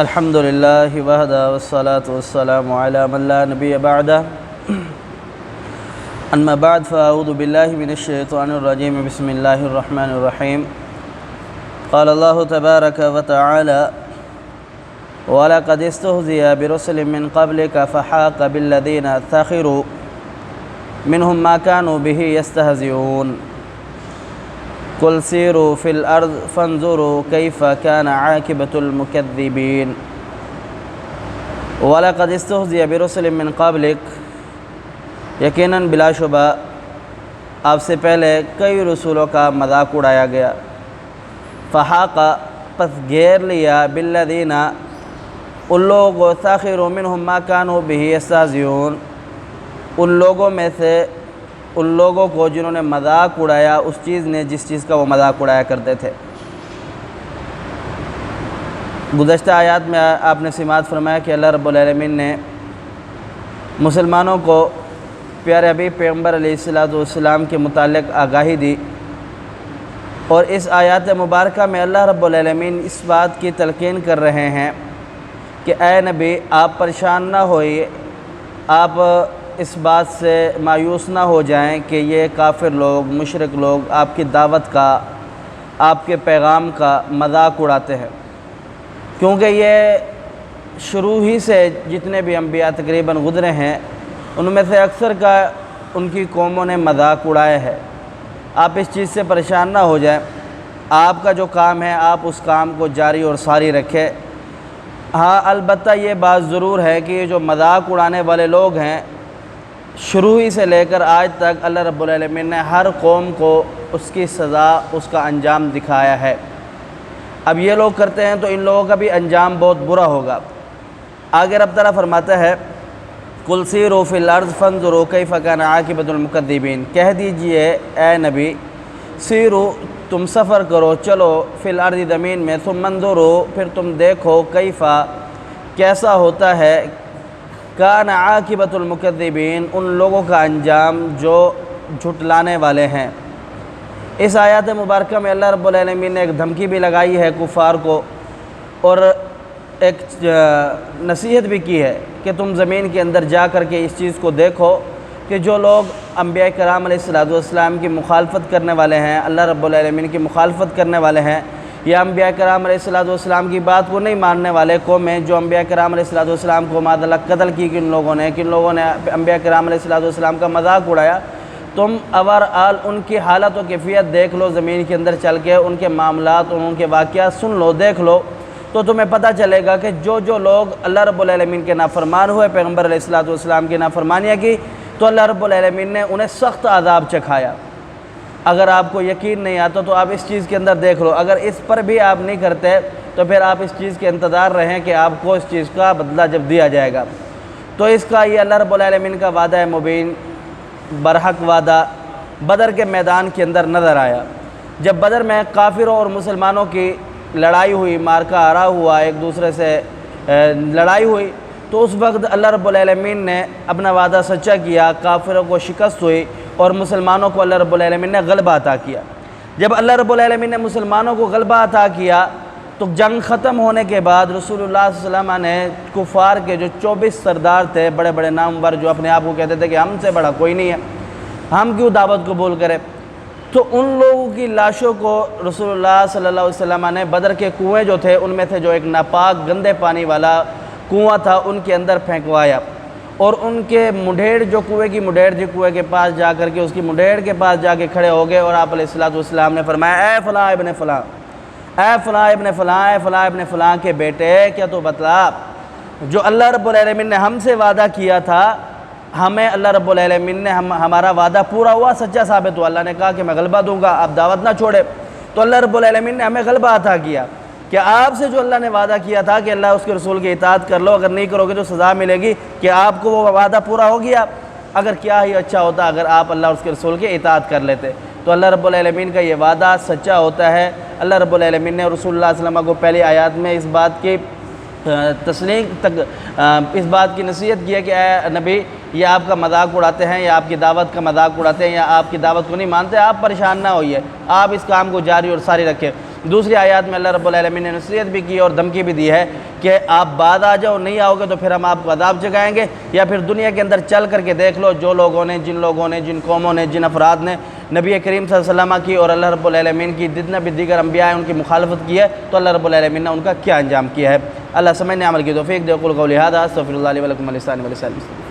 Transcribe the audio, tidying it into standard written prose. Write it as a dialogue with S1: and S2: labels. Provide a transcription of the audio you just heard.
S1: الحمد لله وحده والصلاة والسلام على من لا نبي بعده أما بعد فأعوذ بالله من الشيطان الرجيم بسم الله الرحمن الرحيم قال الله تبارك وتعالى ولقد استهزئ برسل من قبلك فحاق بالذين سخروا منهم ما كانوا به يستهزئون قل سيروا في الأرض فانظروا كيف كان عاقبة المكذبين ولقد استهزئ برسل من قبلك یقیناً بلا شبہ آپ سے پہلے کئی رسولوں کا مذاق اڑایا گیا فحاق پس گھیر لیا بالذین ان لوگوں سخروا منهم ما كانوا به يستهزئون ان لوگوں میں سے ان لوگوں کو جنہوں نے مذاق اڑایا اس چیز نے جس چیز کا وہ مذاق اڑایا کرتے تھے۔ گزشتہ آیات میں آپ نے سماعت فرمایا کہ اللہ رب العالمین نے مسلمانوں کو پیارے حبیب پیغمبر علیہ السلام کے متعلق آگاہی دی، اور اس آیات مبارکہ میں اللہ رب العالمین اس بات کی تلقین کر رہے ہیں کہ اے نبی آپ پریشان نہ ہوئیے، آپ اس بات سے مایوس نہ ہو جائیں کہ یہ کافر لوگ مشرک لوگ آپ کی دعوت کا آپ کے پیغام کا مذاق اڑاتے ہیں، کیونکہ یہ شروع ہی سے جتنے بھی انبیاء تقریباً گزرے ہیں ان میں سے اکثر کا ان کی قوموں نے مذاق اڑایا ہے۔ آپ اس چیز سے پریشان نہ ہو جائیں، آپ کا جو کام ہے آپ اس کام کو جاری اور ساری رکھیں۔ ہاں البتہ یہ بات ضرور ہے کہ یہ جو مذاق اڑانے والے لوگ ہیں شروع ہی سے لے کر آج تک اللہ رب العالمین نے ہر قوم کو اس کی سزا اس کا انجام دکھایا ہے۔ اب یہ لوگ کرتے ہیں تو ان لوگوں کا بھی انجام بہت برا ہوگا۔ آگے رب تعالیٰ فرماتا ہے قل سیروا فی الارض فانظروا کیف کان عاقبۃ المکذبین، کہہ دیجئے اے نبی سیرو تم سفر کرو چلو فی الارض زمین میں ثم انظروا پھر تم دیکھو کیفا کیسا ہوتا ہے کان عاقبۃ المکذبین ان لوگوں کا انجام جو جھٹلانے والے ہیں۔ اس آیات مبارکہ میں اللہ رب العالمین نے ایک دھمکی بھی لگائی ہے کفار کو، اور ایک نصیحت بھی کی ہے کہ تم زمین کے اندر جا کر کے اس چیز کو دیکھو کہ جو لوگ انبیاء کرام علیہ السلام کی مخالفت کرنے والے ہیں، اللہ رب العالمین کی مخالفت کرنے والے ہیں، یا انبیاء کرام علیہ السلام کی بات کو نہیں ماننے والے قوم ہیں جو انبیاء کرام علیہ السلام کو معاذ اللہ قتل کی کن لوگوں نے انبیاء کرام علیہ السلام کا مذاق اڑایا، تم اوورآل ان کی حالت و کیفیت دیکھ لو، زمین کے اندر چل کے ان کے معاملات اور ان کے واقعات سن لو دیکھ لو، تو تمہیں پتہ چلے گا کہ جو لوگ اللہ رب العالمین کے نافرمان ہوئے، پیغمبر علیہ السلام کی نافرمانیاں کی، تو اللہ رب العالمین نے انہیں سخت عذاب چکھایا۔ اگر آپ کو یقین نہیں آتا تو آپ اس چیز کے اندر دیکھ لو، اگر اس پر بھی آپ نہیں کرتے تو پھر آپ اس چیز کے انتظار رہیں کہ آپ کو اس چیز کا بدلہ جب دیا جائے گا۔ تو اس کا یہ اللہ رب العالمین کا وعدہ مبین برحق وعدہ بدر کے میدان کے اندر نظر آیا۔ جب بدر میں کافروں اور مسلمانوں کی لڑائی ہوئی، مارکہ آرا ہوا، ایک دوسرے سے لڑائی ہوئی، تو اس وقت اللہ رب العالمین نے اپنا وعدہ سچا کیا، کافروں کو شکست ہوئی اور مسلمانوں کو اللہ رب العالمین نے غلبہ عطا کیا۔ جب اللہ رب العالمین نے مسلمانوں کو غلبہ عطا کیا تو جنگ ختم ہونے کے بعد رسول اللہ صلی اللہ علیہ وسلم نے کفار کے جو 24 سردار تھے، بڑے بڑے نامور جو اپنے آپ کو کہتے تھے کہ ہم سے بڑا کوئی نہیں ہے، ہم کیوں دعوت قبول کریں، تو ان لوگوں کی لاشوں کو رسول اللہ صلی اللہ علیہ وسلم نے بدر کے کنویں جو تھے ان میں سے جو ایک ناپاک گندے پانی والا کنواں تھا ان کے اندر پھینکوایا، اور ان کے مڈھیڑ جو کنویں کی مڈھیڑ تھی کنویں کے پاس جا کر کے اس کی مڈھیڑ کے پاس جا کے کھڑے ہو گئے، اور آپ علیہ السلام نے فرمایا اے فلاں ابن فلاں، اے فلاں ابن فلاں، اے فلاں ابن فلاں کے بیٹے کیا تو بتلا جو اللہ رب العالمین نے ہم سے وعدہ کیا تھا، ہمیں اللہ رب العالمین نے ہمارا وعدہ پورا ہوا، سچا ثابت ہوا، اللہ نے کہا کہ میں غلبہ دوں گا، آپ دعوت نہ چھوڑے، تو اللہ رب العالمین نے ہمیں غلبہ عطا کیا کہ آپ سے جو اللہ نے وعدہ کیا تھا کہ اللہ اس کے رسول کی اطاعت کر لو، اگر نہیں کرو گے تو سزا ملے گی، کہ آپ کو وہ وعدہ پورا ہو گیا، اگر کیا ہی اچھا ہوتا اگر آپ اللہ اور اس کے رسول کی اطاعت کر لیتے۔ تو اللہ رب العالمین کا یہ وعدہ سچا ہوتا ہے۔ اللہ رب العالمین نے رسول اللہ صلی اللہ علیہ وسلم کو پہلی آیات میں اس بات کی تسلیم تک اس بات کی نصیحت کی ہے کہ اے نبی یہ آپ کا مذاق اڑاتے ہیں یا آپ کی دعوت کا مذاق اڑاتے ہیں یا آپ کی دعوت کو نہیں مانتے، آپ پریشان نہ ہوئیے، آپ اس کام کو جاری اور ساری رکھیں۔ دوسری آیات میں اللہ رب العالمین نے نصیحت بھی کی اور دھمکی بھی دی ہے کہ آپ بعد آ جاؤ، نہیں آؤ گے تو پھر ہم آپ کو عذاب جگائیں گے، یا پھر دنیا کے اندر چل کر کے دیکھ لو جو لوگوں نے، جن قوموں نے، جن افراد نے نبی کریم صلی اللہ علیہ وسلم کی اور اللہ رب العالمین کی جتنا بھی دیگر انبیاء ہیں ان کی مخالفت کی ہے، تو اللہ رب العالمین نے ان کا کیا انجام کیا ہے۔ اللہ سمجھنے عمل کی توفیق دے۔ قول قولی ھذا استغفر اللہ لی ولکم ولسائر المسلمین۔